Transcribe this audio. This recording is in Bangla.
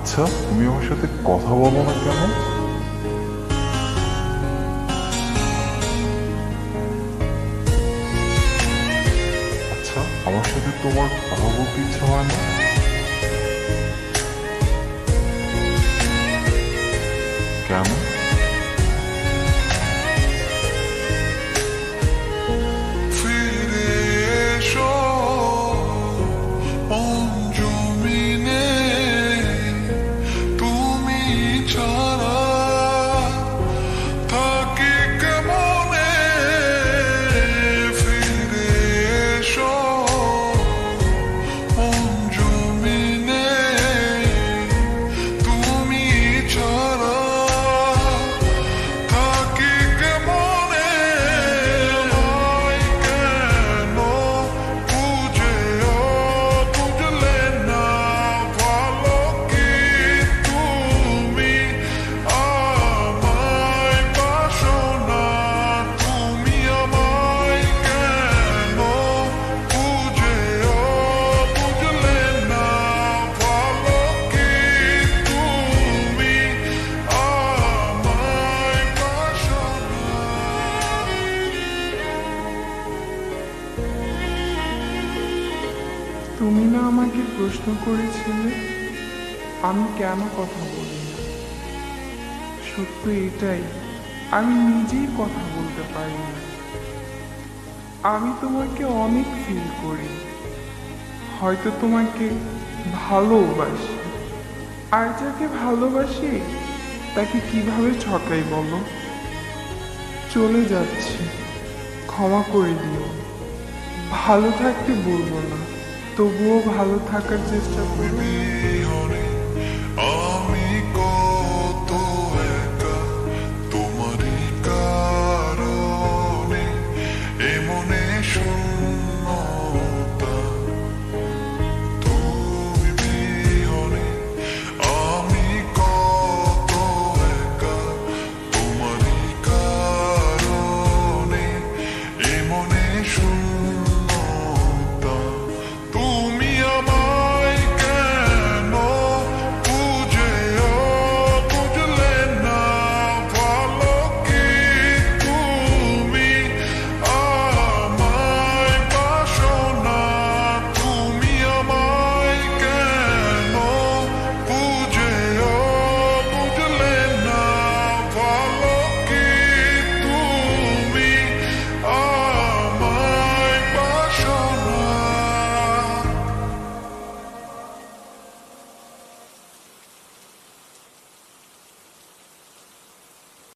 আচ্ছা, তুমি আমার সাথে কথা বলো না কেন? আচ্ছা, আমার সাথে তোমার কথা বলতে ইচ্ছা হয় না? কেন? ফিরে এসো অঞ্জুমিনে, তুমি ছাড়া থাকি কেমনে। ফিরে এসো অঞ্জুমিনে, তুমি ছাড়া থাকি কেমনে। আমায় কেন বুঝেও বুঝলে না, ভালো কি তুমি আমায় বাসো না। তুমি আমায় কেন বুঝেও বুঝলে না, ভালো কি তুমি আমায় বাসো না। তুমি না আমাকে প্রশ্ন করেছিলে আমি কেন কথা বলি না। সত্য এটাই, আমি নিজেই কথা বলতে পারি না। আমি তোমাকে অনেক ফিল করি, হয়তো তোমাকে ভালোবাসি। আর যাকে ভালোবাসি তাকে কিভাবে ঠকাই বলো। চলে যাচ্ছি, ক্ষমা করে দিও। ভালো থাকতে বলবো না, তবুও ভালো থাকার চেষ্টা করবো। বিহনে আমি কত একা, তোমারই কারণে এমনে শূন্য